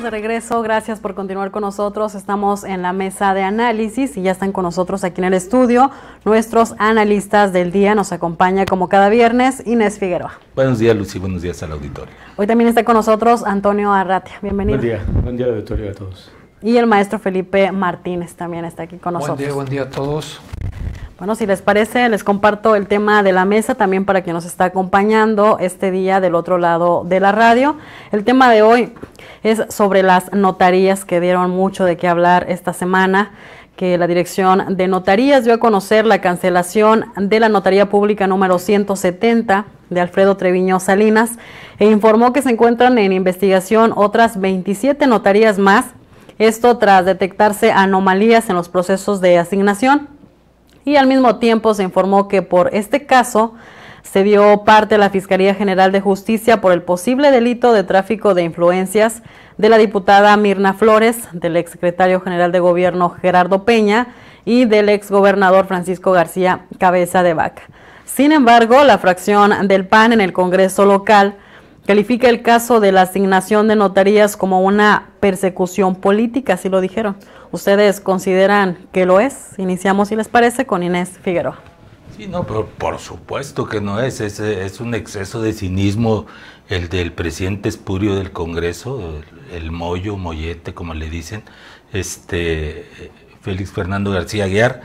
estamos de regreso, gracias por continuar con nosotros. Estamos en la mesa de análisis y ya están con nosotros aquí en el estudio nuestros analistas del día. Nos acompaña como cada viernes Inés Figueroa. Buenos días, Lucy, buenos días al auditorio. Hoy también está con nosotros Antonio Arratia, bienvenido. Buen día auditorio a todos. Y el maestro Felipe Martínez también está aquí con nosotros. Buen día a todos. Bueno, si les parece, les comparto el tema de la mesa también para quien nos está acompañando este día del otro lado de la radio. El tema de hoy es sobre las notarías que dieron mucho de qué hablar esta semana, que la Dirección de Notarías dio a conocer la cancelación de la Notaría Pública número 170 de Alfredo Treviño Salinas e informó que se encuentran en investigación otras 27 notarías más, esto tras detectarse anomalías en los procesos de asignación. Y al mismo tiempo se informó que por este caso se dio parte a la Fiscalía General de Justicia por el posible delito de tráfico de influencias de la diputada Mirna Flores, del exsecretario general de Gobierno Gerardo Peña y del exgobernador Francisco García Cabeza de Vaca. Sin embargo, la fracción del PAN en el Congreso local califica el caso de la asignación de notarías como una persecución política, así lo dijeron. ¿Ustedes consideran que lo es? Iniciamos, si les parece, con Inés Figueroa. Sí, no, pero por supuesto que no es un exceso de cinismo el del presidente espurio del Congreso, el mollete, como le dicen, Félix Fernando García Aguiar.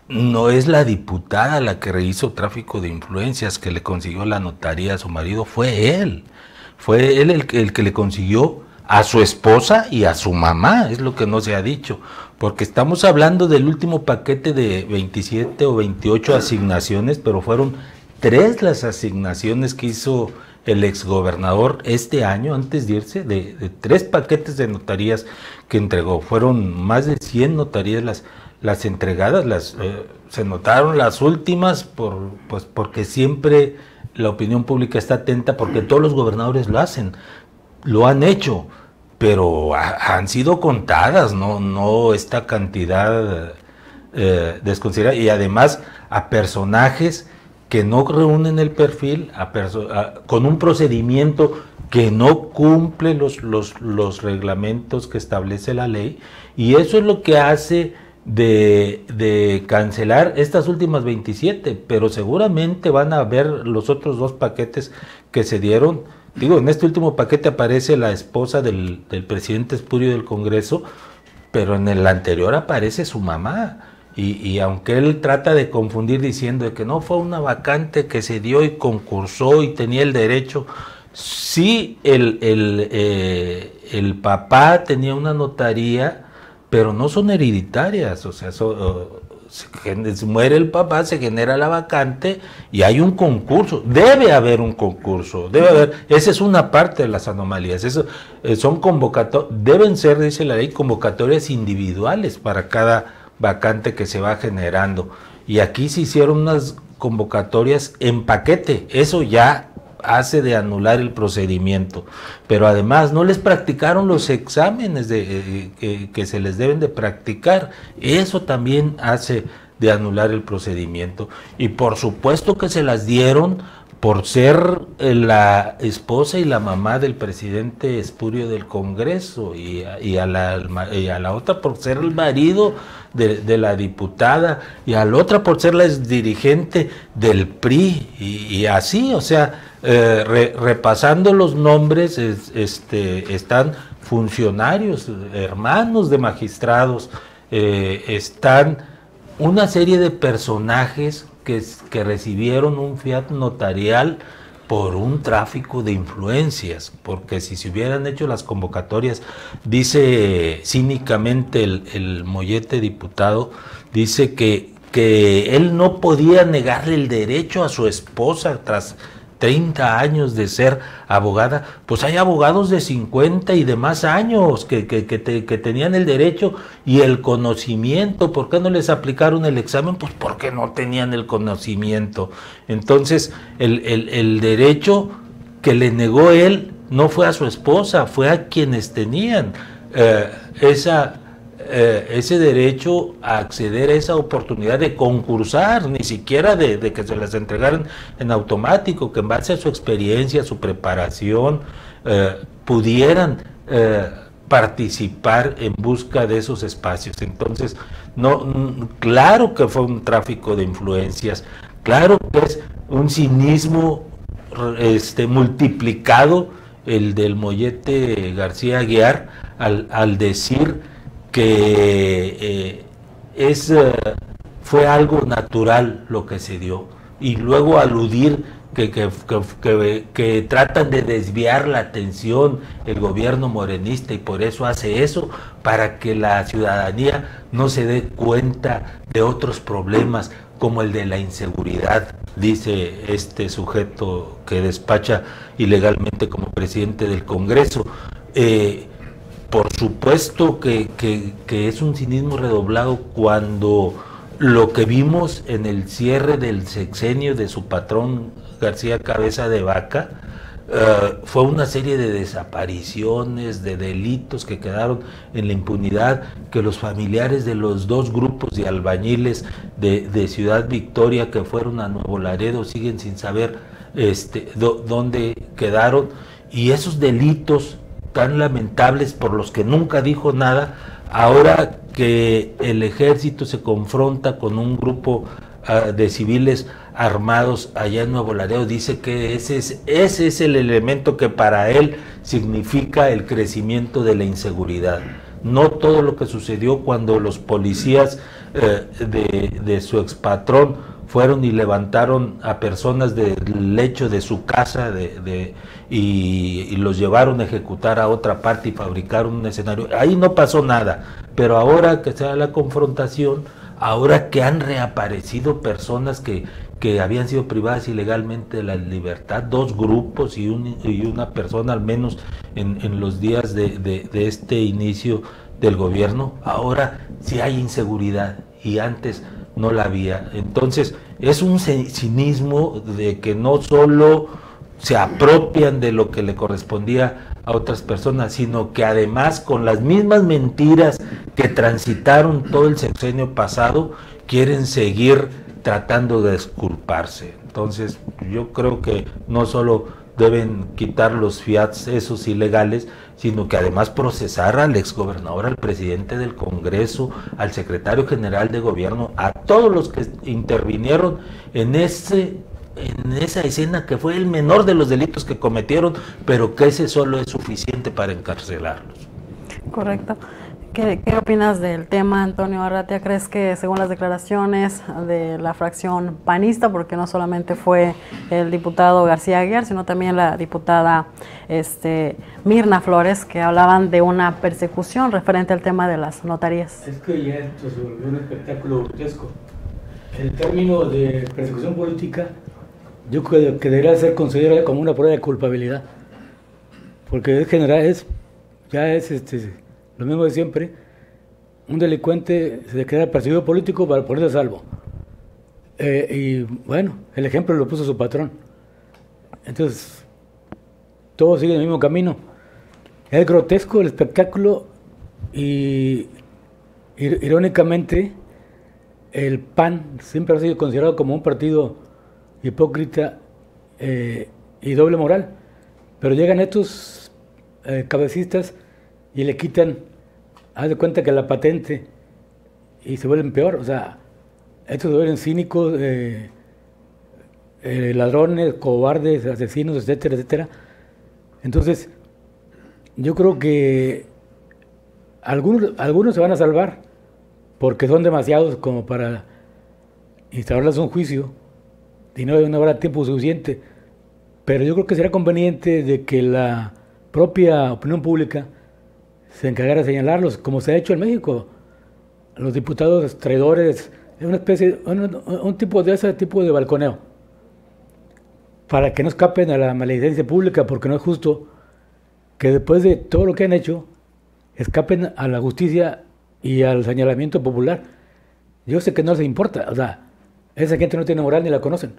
No es la diputada la que hizo tráfico de influencias, que le consiguió la notaría a su marido, fue él el que le consiguió a su esposa y a su mamá, es lo que no se ha dicho, porque estamos hablando del último paquete de 27 o 28 asignaciones, pero fueron 3 las asignaciones que hizo el exgobernador este año, antes de irse, de 3 paquetes de notarías que entregó. Fueron más de 100 notarías las entregadas, se notaron las últimas porque siempre la opinión pública está atenta, porque todos los gobernadores lo han hecho, pero han sido contadas, no esta cantidad desconsiderada, y además a personajes que no reúnen el perfil, con un procedimiento que no cumple los reglamentos que establece la ley, y eso es lo que hace de cancelar estas últimas 27, pero seguramente van a haber los otros 2 paquetes que se dieron. Digo, en este último paquete aparece la esposa del presidente espurio del Congreso, pero en el anterior aparece su mamá. Y aunque él trata de confundir diciendo que no fue una vacante que se dio y concursó y tenía el derecho, sí, el papá tenía una notaría, pero no son hereditarias, o sea, muere el papá, se genera la vacante y hay un concurso, debe haber un concurso, esa es una parte de las anomalías, eso son deben ser, dice la ley, convocatorias individuales para cada vacante que se va generando, y aquí se hicieron unas convocatorias en paquete, eso ya hace de anular el procedimiento, pero además no les practicaron los exámenes que se les deben de practicar, eso también hace de anular el procedimiento, y por supuesto que se las dieron por ser la esposa y la mamá del presidente espurio del Congreso, y a la otra por ser el marido de la diputada, y a la otra por ser la dirigente del PRI, y así, o sea, repasando los nombres, están funcionarios, hermanos de magistrados, están una serie de personajes que recibieron un fiat notarial por un tráfico de influencias, porque si se hubieran hecho las convocatorias, dice cínicamente el mollete diputado, dice que él no podía negarle el derecho a su esposa tras 30 años de ser abogada. Pues hay abogados de 50 y de más años que tenían el derecho y el conocimiento. ¿Por qué no les aplicaron el examen? Pues porque no tenían el conocimiento. Entonces, el derecho que le negó él no fue a su esposa, fue a quienes tenían ese derecho a acceder a esa oportunidad de concursar, ni siquiera de que se las entregaran en automático, que en base a su experiencia, su preparación, pudieran participar en busca de esos espacios. Entonces, claro que fue un tráfico de influencias, claro que es un cinismo multiplicado el del Mollete García Aguiar al decir que fue algo natural lo que se dio, y luego aludir que tratan de desviar la atención el gobierno morenista, y por eso hace eso, para que la ciudadanía no se dé cuenta de otros problemas como el de la inseguridad, dice este sujeto que despacha ilegalmente como presidente del Congreso. Por supuesto que es un cinismo redoblado cuando lo que vimos en el cierre del sexenio de su patrón García Cabeza de Vaca fue una serie de desapariciones, de delitos que quedaron en la impunidad, que los familiares de los dos grupos de albañiles de Ciudad Victoria que fueron a Nuevo Laredo siguen sin saber dónde quedaron, y esos delitos tan lamentables por los que nunca dijo nada. Ahora que el ejército se confronta con un grupo de civiles armados allá en Nuevo Laredo, dice que ese es el elemento que para él significa el crecimiento de la inseguridad. No todo lo que sucedió cuando los policías de su expatrón fueron y levantaron a personas del lecho de su casa y los llevaron a ejecutar a otra parte y fabricaron un escenario. Ahí no pasó nada, pero ahora que se da la confrontación, ahora que han reaparecido personas que habían sido privadas ilegalmente de la libertad, dos grupos y una persona al menos en los días de este inicio del gobierno, ahora sí hay inseguridad y antes no la había. Entonces es un cinismo de que no solo se apropian de lo que le correspondía a otras personas, sino que además con las mismas mentiras que transitaron todo el sexenio pasado, quieren seguir tratando de disculparse. Entonces yo creo que no solo deben quitar los fiats esos ilegales, sino que además procesar al exgobernador, al presidente del Congreso, al secretario general de gobierno, a todos los que intervinieron en esa escena que fue el menor de los delitos que cometieron, pero que ese solo es suficiente para encarcelarlos. Correcto. ¿Qué opinas del tema, Antonio Arratia? ¿Crees que según las declaraciones de la fracción panista, porque no solamente fue el diputado García Aguiar, sino también la diputada Mirna Flores, que hablaban de una persecución referente al tema de las notarías? Es que ya esto se volvió un espectáculo grotesco. El término de persecución política yo creo que debería ser considerado como una prueba de culpabilidad, porque en general ya es lo mismo de siempre. Un delincuente se declara perseguido político para ponerse a salvo. Y bueno, el ejemplo lo puso su patrón. Entonces, todos siguen el mismo camino. Es grotesco el espectáculo y irónicamente el PAN siempre ha sido considerado como un partido hipócrita y doble moral. Pero llegan estos cabecistas y le quitan, haz de cuenta que la patente, y se vuelven peor. O sea, estos se vuelven cínicos, ladrones, cobardes, asesinos, etcétera, etcétera. Entonces, yo creo que algunos se van a salvar porque son demasiados como para instaurarles un juicio y no habrá tiempo suficiente. Pero yo creo que será conveniente de que la propia opinión pública se encargara de señalarlos, como se ha hecho en México. Los diputados traidores, es una especie, un tipo de ese tipo de balconeo, para que no escapen a la maledicencia pública, porque no es justo que después de todo lo que han hecho, escapen a la justicia y al señalamiento popular. Yo sé que no les importa, o sea, esa gente no tiene moral ni la conocen,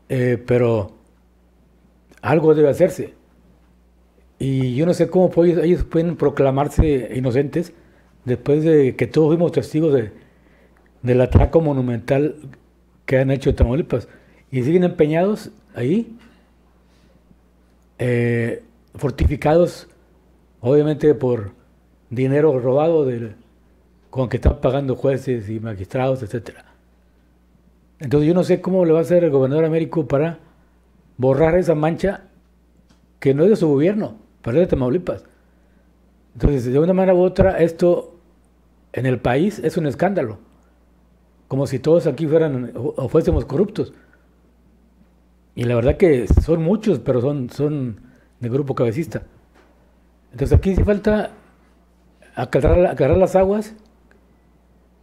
pero algo debe hacerse. Y yo no sé cómo ellos pueden proclamarse inocentes después de que todos fuimos testigos del atraco monumental que han hecho en Tamaulipas. Y siguen empeñados ahí, fortificados obviamente por dinero robado con que están pagando jueces y magistrados, etcétera. Entonces yo no sé cómo le va a hacer el gobernador Américo para borrar esa mancha que no es de su gobierno, pero es de Tamaulipas. Entonces, de una manera u otra, esto en el país es un escándalo, como si todos aquí fueran o fuésemos corruptos. Y la verdad que son muchos, pero son de grupo cabecista. Entonces aquí sí falta aclarar las aguas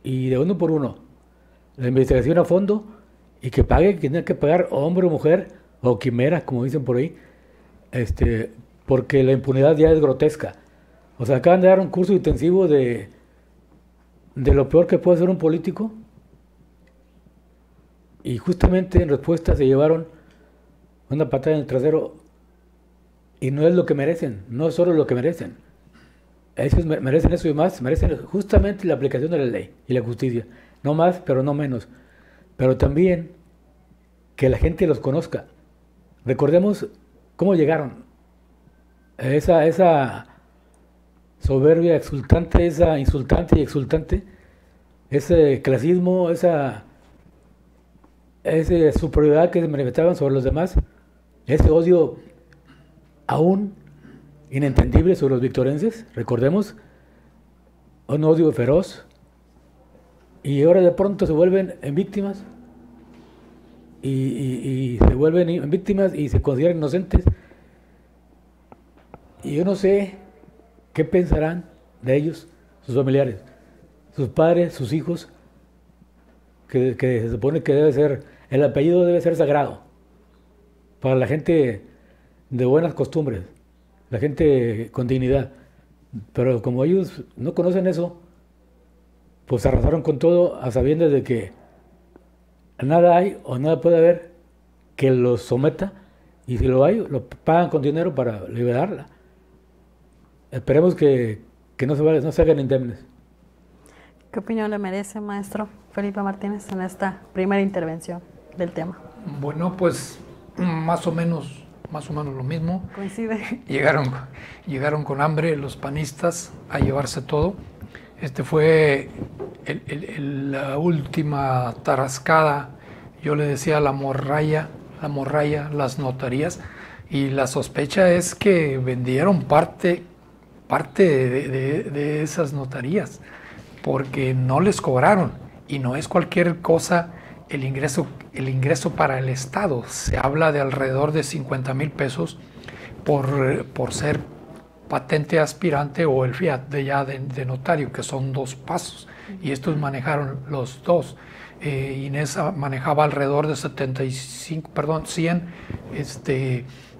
y de uno por uno. La investigación a fondo y que pague quien tenga que pagar, hombre o mujer, o quimera, como dicen por ahí, porque la impunidad ya es grotesca. O sea, acaban de dar un curso intensivo de lo peor que puede ser un político y justamente en respuesta se llevaron una patada en el trasero y no es lo que merecen, no es solo lo que merecen. Ellos merecen eso y más, merecen justamente la aplicación de la ley y la justicia. No más, pero no menos. Pero también que la gente los conozca. Recordemos cómo llegaron. Esa soberbia exultante, esa insultante y exultante, ese clasismo, esa superioridad que se manifestaban sobre los demás, ese odio aún inentendible sobre los victorenses, recordemos, un odio feroz, y ahora de pronto se vuelven en víctimas y se vuelven en víctimas y se consideran inocentes. Y yo no sé qué pensarán de ellos, sus familiares, sus padres, sus hijos, que se supone que debe ser, el apellido debe ser sagrado para la gente de buenas costumbres, la gente con dignidad. Pero como ellos no conocen eso, pues arrasaron con todo a sabiendas de que nada hay o nada puede haber que los someta, y si lo hay, lo pagan con dinero para liberarla. Esperemos que no se hagan indemnes. ¿Qué opinión le merece, maestro Felipe Martínez, en esta primera intervención del tema? Bueno, pues más o menos lo mismo. Coincide. Llegaron con hambre los panistas a llevarse todo. Fue la última tarascada, yo le decía la morralla, las notarías, y la sospecha es que vendieron parte de esas notarías, porque no les cobraron, y no es cualquier cosa el ingreso para el Estado. Se habla de alrededor de 50,000 pesos por ser patente aspirante o el fiat de notario, que son 2 pasos, y estos manejaron los 2. Inés manejaba alrededor de 100.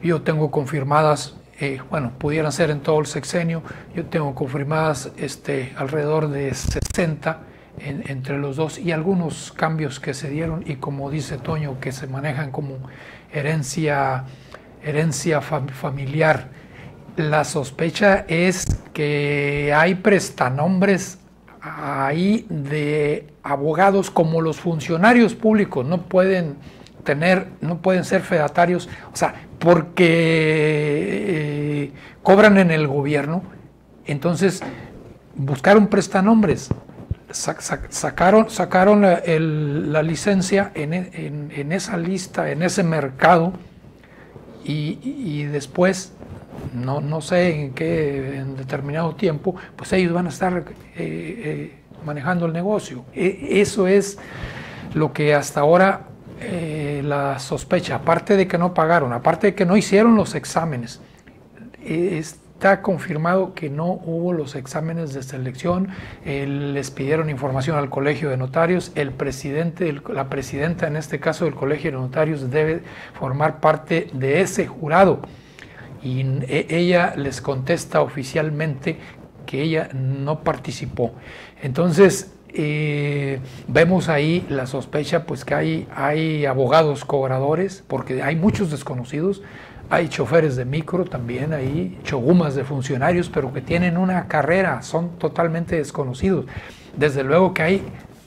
Yo tengo confirmadas, pudieran ser en todo el sexenio, yo tengo confirmadas alrededor de 60 entre los dos, y algunos cambios que se dieron, y como dice Toño, que se manejan como herencia familiar. La sospecha es que hay prestanombres ahí de abogados, como los funcionarios públicos no pueden ser fedatarios, o sea, porque cobran en el gobierno. Entonces buscaron prestanombres, sacaron la licencia en esa lista, en ese mercado, y después no sé en determinado tiempo, pues ellos van a estar manejando el negocio. Eso es lo que hasta ahora la sospecha, aparte de que no pagaron, aparte de que no hicieron los exámenes. Está confirmado que no hubo los exámenes de selección. Les pidieron información al Colegio de Notarios. El presidente, la presidenta en este caso del Colegio de Notarios, debe formar parte de ese jurado. Y ella les contesta oficialmente que ella no participó. Entonces vemos ahí la sospecha, pues que hay abogados cobradores, porque hay muchos desconocidos, hay choferes de micro también, hay chogumas de funcionarios, pero que tienen una carrera, son totalmente desconocidos. Desde luego que hay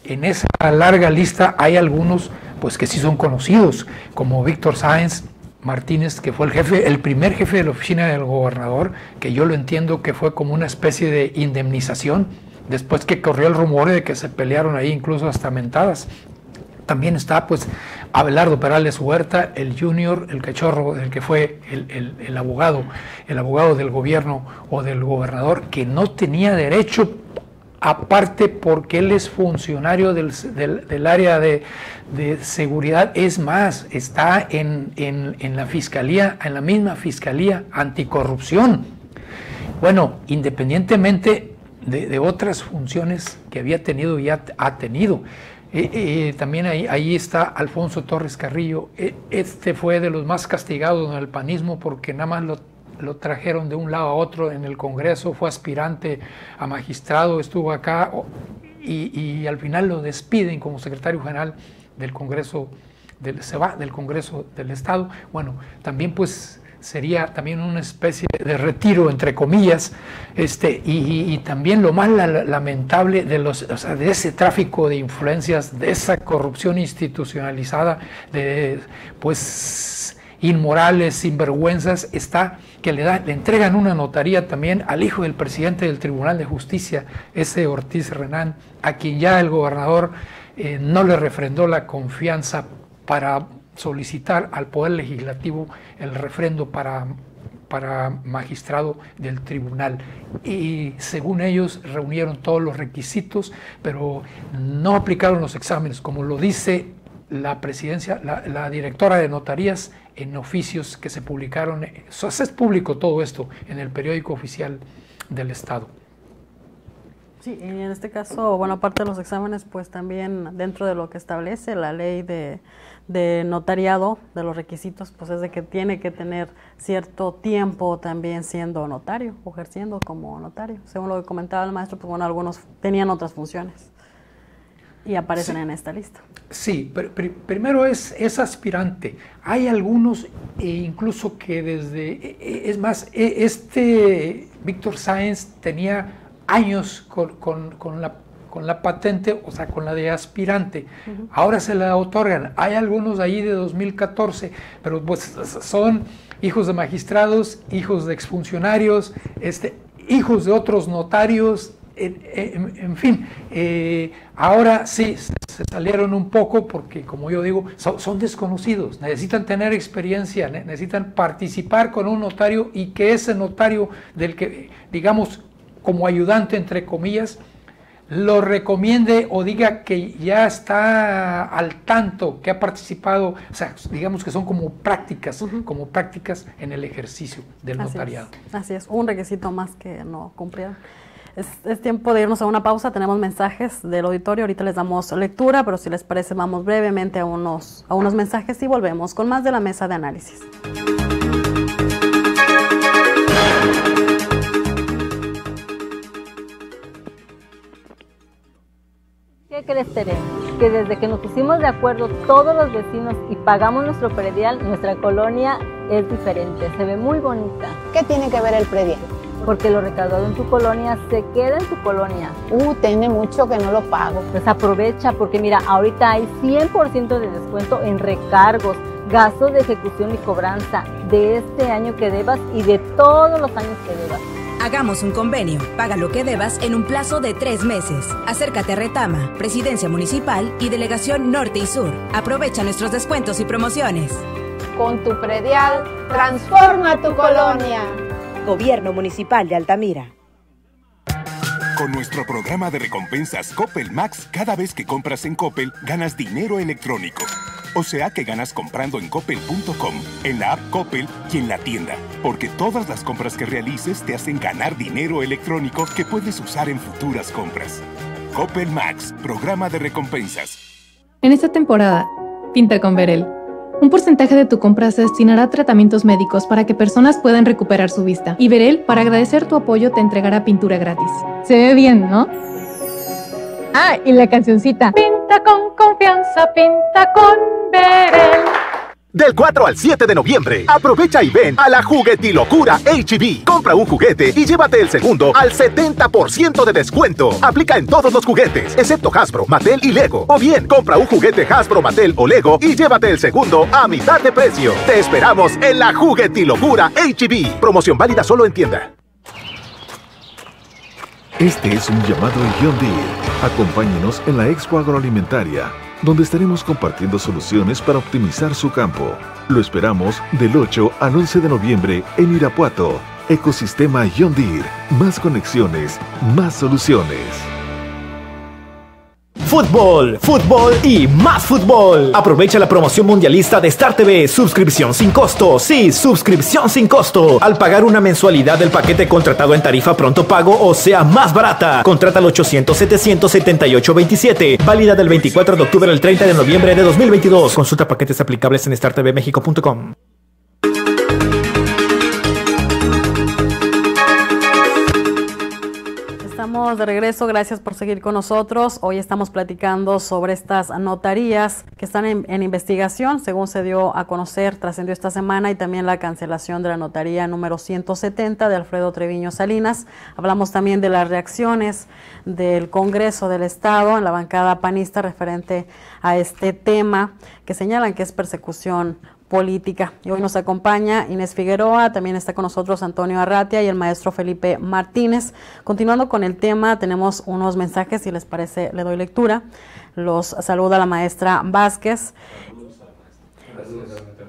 en esa larga lista, hay algunos pues que sí son conocidos, como Víctor Sáenz, Martínez, que fue el primer jefe de la oficina del gobernador, que yo lo entiendo que fue como una especie de indemnización, después que corrió el rumor de que se pelearon ahí incluso hasta mentadas. También está pues Abelardo Perales Huerta, el junior, el cachorro, el que fue el abogado del gobierno o del gobernador, que no tenía derecho, aparte porque él es funcionario del área de seguridad. Es más, está en la fiscalía, en la misma fiscalía anticorrupción. Bueno, independientemente de otras funciones que había tenido y ha tenido. También ahí está Alfonso Torres Carrillo. Este fue de los más castigados en el panismo porque nada más lo trajeron de un lado a otro en el Congreso, fue aspirante a magistrado, estuvo acá y al final lo despiden como secretario general del Congreso, se va del Congreso del Estado. Bueno, también pues sería también una especie de retiro, entre comillas, y también lo más lamentable de ese tráfico de influencias, de esa corrupción institucionalizada, de pues inmorales, sinvergüenzas, está que le entregan una notaría también al hijo del presidente del Tribunal de Justicia, ese Ortiz Renán, a quien ya el gobernador no le refrendó la confianza para solicitar al Poder Legislativo el refrendo para magistrado del tribunal. Y según ellos reunieron todos los requisitos, pero no aplicaron los exámenes, como lo dice la presidencia, la directora de notarías en oficios que se publicaron. Es público todo esto en el periódico oficial del Estado. Sí, y en este caso, bueno, aparte de los exámenes, pues también dentro de lo que establece la ley de notariado, de los requisitos, pues es de que tiene que tener cierto tiempo también siendo notario, o ejerciendo como notario. Según lo que comentaba el maestro, pues bueno, algunos tenían otras funciones y aparecen en esta lista. Sí, pero primero es aspirante. Hay algunos incluso que es más, Víctor Sáenz tenía años con la patente, o sea, con la de aspirante. Ahora se la otorgan. Hay algunos ahí de 2014, pero pues son hijos de magistrados, hijos de exfuncionarios, hijos de otros notarios, en fin. Ahora sí, se salieron un poco porque, como yo digo, son desconocidos, necesitan tener experiencia, necesitan participar con un notario y que ese notario del que, digamos, como ayudante, entre comillas, lo recomiende o diga que ya está al tanto, que ha participado, o sea, digamos que son como prácticas en el ejercicio del notariado. Así es, un requisito más que no cumplieron. Es tiempo de irnos a una pausa, tenemos mensajes del auditorio, ahorita les damos lectura, pero si les parece vamos brevemente a unos mensajes y volvemos con más de la mesa de análisis. ¿Qué crees, Tere? Que desde que nos pusimos de acuerdo todos los vecinos y pagamos nuestro predial, nuestra colonia es diferente, se ve muy bonita. ¿Qué tiene que ver el predial? Porque lo recaudado en tu colonia se queda en tu colonia. Tiene mucho que no lo pago. Pues aprovecha, porque mira, ahorita hay 100% de descuento en recargos, gastos de ejecución y cobranza de este año que debas y de todos los años que debas. Hagamos un convenio. Paga lo que debas en un plazo de 3 meses. Acércate a Retama, Presidencia Municipal y Delegación Norte y Sur. Aprovecha nuestros descuentos y promociones. Con tu predial, transforma tu colonia. Gobierno Municipal de Altamira. Con nuestro programa de recompensas Coppel Max, cada vez que compras en Coppel, ganas dinero electrónico. O sea que ganas comprando en coppel.com, en la app Coppel y en la tienda. Porque todas las compras que realices te hacen ganar dinero electrónico que puedes usar en futuras compras. Coppel Max, programa de recompensas. En esta temporada, pinta con Verel. Un porcentaje de tu compra se destinará a tratamientos médicos para que personas puedan recuperar su vista. Y Verel, para agradecer tu apoyo, te entregará pintura gratis. Se ve bien, ¿no? Y la cancioncita. Pinta con confianza, pinta con Verel. Del 4 al 7 de noviembre, aprovecha y ven a la Juguetilocura H-E-B. Compra un juguete y llévate el segundo al 70% de descuento. Aplica en todos los juguetes, excepto Hasbro, Mattel y Lego. O bien, compra un juguete Hasbro, Mattel o Lego y llévate el segundo a mitad de precio. Te esperamos en la Juguetilocura H-E-B. Promoción válida solo en tienda. Este es un llamado a John Deere. Acompáñenos en la Expo Agroalimentaria, donde estaremos compartiendo soluciones para optimizar su campo. Lo esperamos del 8 al 11 de noviembre en Irapuato. Ecosistema John Deere. Más conexiones, más soluciones. Fútbol, fútbol y más fútbol. Aprovecha la promoción mundialista de Star TV. Suscripción sin costo. Sí, suscripción sin costo. Al pagar una mensualidad del paquete contratado en tarifa pronto pago o sea más barata. Contrata al 800-778-27. Válida del 24 de octubre al 30 de noviembre de 2022. Consulta paquetes aplicables en startvmexico.com. Estamos de regreso, gracias por seguir con nosotros. Hoy estamos platicando sobre estas notarías que están en investigación, según se dio a conocer, trascendió esta semana, y también la cancelación de la notaría número 170 de Alfredo Treviño Salinas. Hablamos también de las reacciones del Congreso del Estado en la bancada panista referente a este tema, que señalan que es persecución política. Y hoy nos acompaña Inés Figueroa, también está con nosotros Antonio Arratia y el maestro Felipe Martínez. Continuando con el tema, tenemos unos mensajes, si les parece le doy lectura. Los saluda la maestra Vázquez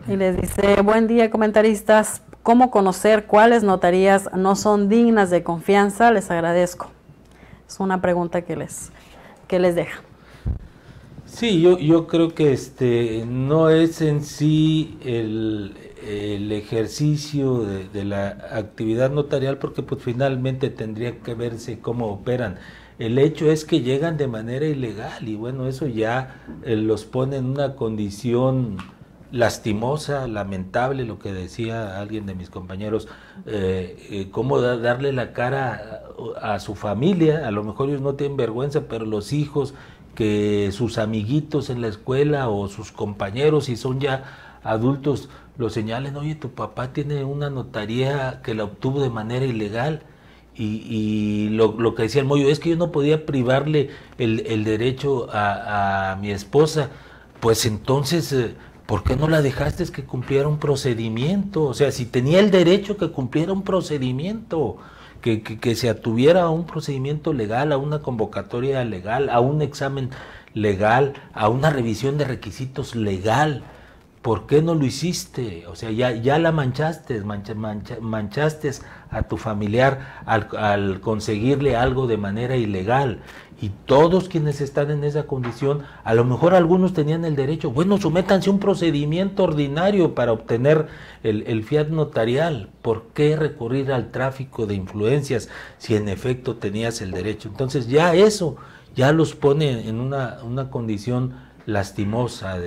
y les dice: buen día, comentaristas, ¿cómo conocer cuáles notarías no son dignas de confianza? Les agradezco. Es una pregunta que les deja. Sí, yo creo que no es en sí el ejercicio de la actividad notarial, porque pues finalmente tendría que verse cómo operan. El hecho es que llegan de manera ilegal, y bueno, eso ya los pone en una condición lastimosa, lamentable, lo que decía alguien de mis compañeros, cómo darle la cara a su familia. A lo mejor ellos no tienen vergüenza, pero los hijos, que sus amiguitos en la escuela o sus compañeros, si son ya adultos, lo señalen: oye, tu papá tiene una notaría que la obtuvo de manera ilegal. Y lo que decía el Moyo es que yo no podía privarle el derecho a mi esposa. Pues entonces, ¿por qué no la dejaste que cumpliera un procedimiento? O sea, si tenía el derecho, que cumpliera un procedimiento, que se atuviera a un procedimiento legal, a una convocatoria legal, a un examen legal, a una revisión de requisitos legal. ¿Por qué no lo hiciste? O sea, ya la manchaste a tu familiar al conseguirle algo de manera ilegal. Y todos quienes están en esa condición, a lo mejor algunos tenían el derecho, bueno, sométanse a un procedimiento ordinario para obtener el fiat notarial. ¿Por qué recurrir al tráfico de influencias si en efecto tenías el derecho? Entonces ya eso ya los pone en una condición lastimosa,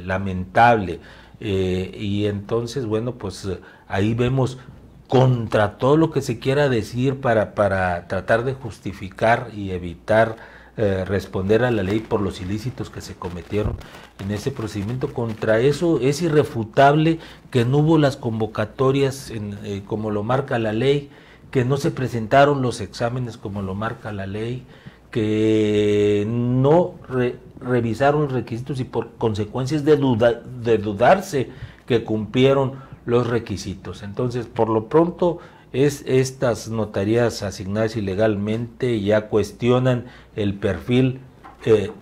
lamentable, y entonces, bueno, pues ahí vemos, contra todo lo que se quiera decir para tratar de justificar y evitar responder a la ley por los ilícitos que se cometieron en ese procedimiento. Contra eso es irrefutable que no hubo las convocatorias como lo marca la ley, que no se presentaron los exámenes como lo marca la ley, que no revisaron los requisitos y por consecuencias de dudarse que cumplieron los requisitos. Entonces, por lo pronto, estas notarías asignadas ilegalmente ya cuestionan el perfil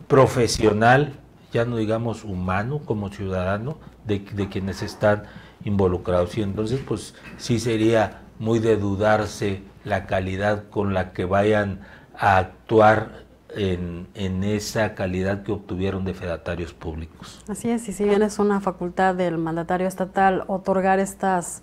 profesional, ya no digamos humano, como ciudadano, de quienes están involucrados. Y entonces, pues sí sería muy de dudarse la calidad con la que vayan a actuar en esa calidad que obtuvieron de fedatarios públicos. Así es, y si bien es una facultad del mandatario estatal otorgar estos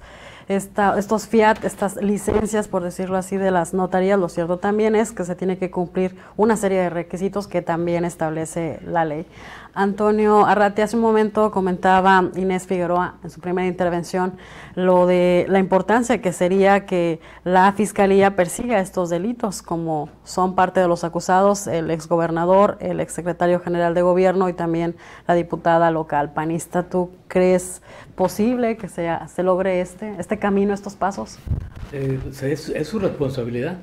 fiat, estas licencias, por decirlo así, de las notarías, lo cierto también es que se tiene que cumplir una serie de requisitos que también establece la ley. Antonio Arratia, hace un momento comentaba Inés Figueroa en su primera intervención lo de la importancia que sería que la Fiscalía persiga estos delitos, como son parte de los acusados el exgobernador, el exsecretario general de gobierno y también la diputada local panista. ¿Tú crees posible que se logre este camino, estos pasos? Es su responsabilidad,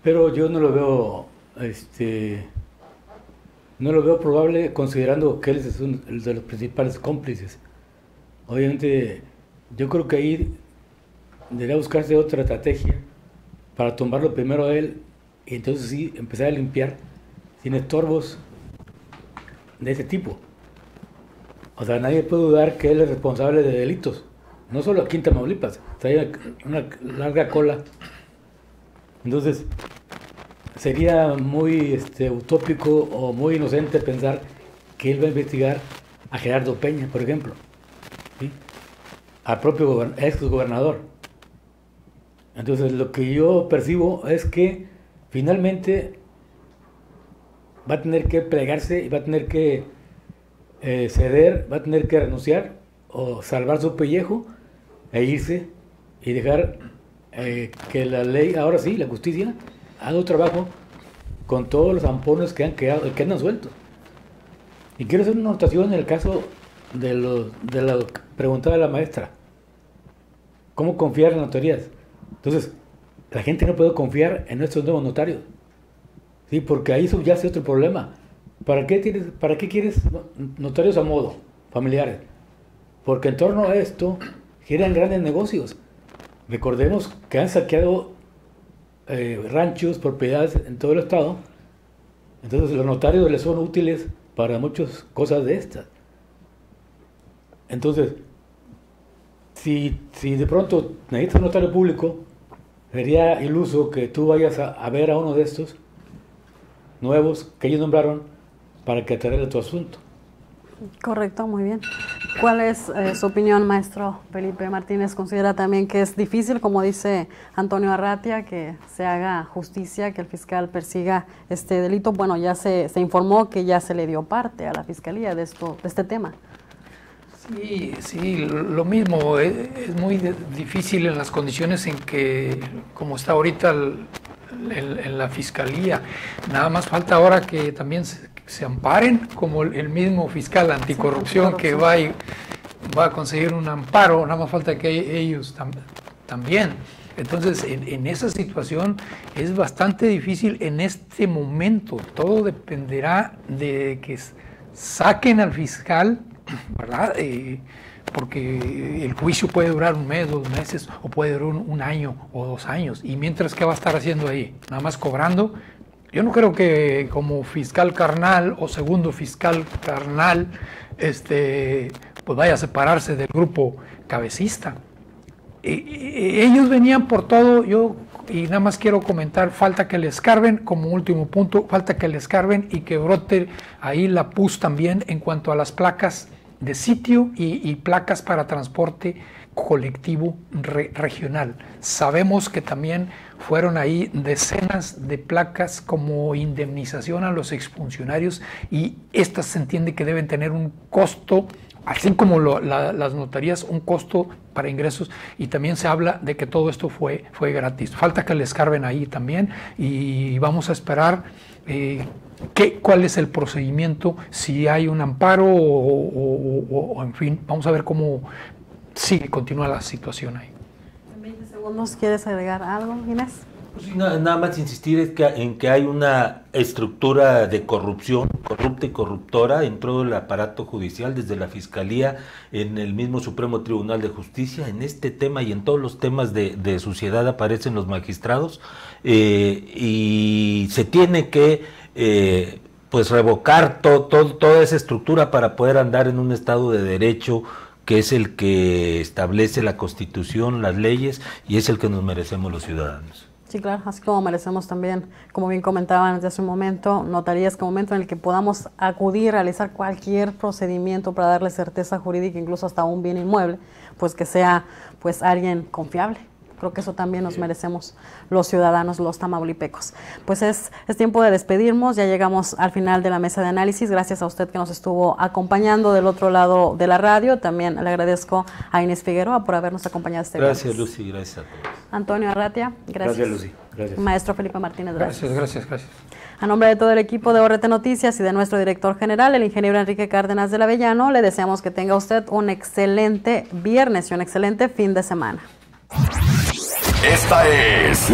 pero yo no lo veo no lo veo probable, considerando que él es uno de los principales cómplices. Obviamente, yo creo que ahí debería buscarse otra estrategia para tumbarlo primero a él y entonces sí empezar a limpiar sin estorbos de ese tipo. O sea, nadie puede dudar que él es responsable de delitos, no solo aquí en Tamaulipas, trae una larga cola. Entonces, sería muy utópico o muy inocente pensar que él va a investigar a Gerardo Peña, por ejemplo, ¿sí? Al propio ex-gobernador. Entonces, lo que yo percibo es que finalmente va a tener que plegarse y va a tener que ceder, va a tener que renunciar o salvar su pellejo e irse y dejar que la ley, ahora sí, la justicia, haga un trabajo con todos los zampones que han quedado, que han suelto. Y quiero hacer una anotación en el caso de la preguntada de la maestra. ¿Cómo confiar en notarías? Entonces, la gente no puede confiar en nuestros nuevos notarios. Sí, porque ahí subyace otro problema. ¿Para qué quieres notarios a modo, familiares? Porque en torno a esto giran grandes negocios. Recordemos que han saqueado ranchos, propiedades en todo el estado. Entonces los notarios les son útiles para muchas cosas de estas. Entonces, si de pronto necesitas un notario público, sería iluso que tú vayas a ver a uno de estos nuevos que ellos nombraron para que te arregle tu asunto. Correcto, muy bien. ¿Cuál es su opinión, maestro Felipe Martínez? ¿Considera también que es difícil, como dice Antonio Arratia, que se haga justicia, que el fiscal persiga este delito? Bueno, ya se informó que ya se le dio parte a la fiscalía de este tema. Sí, lo mismo. Es muy difícil en las condiciones en que, como está ahorita en la fiscalía. Nada más falta ahora que también se amparen, como el mismo fiscal anticorrupción que va a conseguir un amparo, nada más falta que ellos también. Entonces, en esa situación es bastante difícil en este momento. Todo dependerá de que saquen al fiscal, ¿verdad? Porque el juicio puede durar un mes, 2 meses, o puede durar un año o 2 años. Y mientras, ¿qué va a estar haciendo ahí? Nada más cobrando. Yo no creo que como fiscal carnal o segundo fiscal carnal pues vaya a separarse del grupo cabecista. Ellos venían por todo, y nada más quiero comentar, falta que le escarben, como último punto, falta que le escarben y que brote ahí la PUS también en cuanto a las placas de sitio y placas para transporte colectivo regional. Sabemos que también fueron ahí decenas de placas como indemnización a los exfuncionarios, y estas se entiende que deben tener un costo, así como las notarías, un costo para ingresos, y también se habla de que todo esto fue gratis. Falta que le escarben ahí también, y vamos a esperar cuál es el procedimiento, si hay un amparo o en fin, vamos a ver cómo continúa la situación ahí. En 20 segundos, ¿quieres agregar algo, Inés? Pues sí, nada más insistir en que hay una estructura de corrupción, corrupta y corruptora en todo el aparato judicial, desde la Fiscalía, en el mismo Supremo Tribunal de Justicia. En este tema y en todos los temas de suciedad aparecen los magistrados, y se tiene que pues revocar toda esa estructura para poder andar en un Estado de Derecho, que es el que establece la Constitución, las leyes, y es el que nos merecemos los ciudadanos. Sí, claro, así como merecemos también, como bien comentaban desde hace un momento, notarías, que momento en el que podamos acudir, realizar cualquier procedimiento para darle certeza jurídica, incluso hasta un bien inmueble, pues que sea pues alguien confiable, Creo que eso también nos merecemos los ciudadanos, los tamaulipecos. Pues es tiempo de despedirnos, ya llegamos al final de la mesa de análisis. Gracias a usted que nos estuvo acompañando del otro lado de la radio. También le agradezco a Inés Figueroa por habernos acompañado este viernes. Gracias, Lucy, gracias a todos. Antonio Arratia, gracias. Gracias, Lucy. Gracias. Maestro Felipe Martínez, gracias. Gracias. A nombre de todo el equipo de ORT Noticias y de nuestro director general, el ingeniero Enrique Cárdenas del Avellano, le deseamos que tenga usted un excelente viernes y un excelente fin de semana. Esta es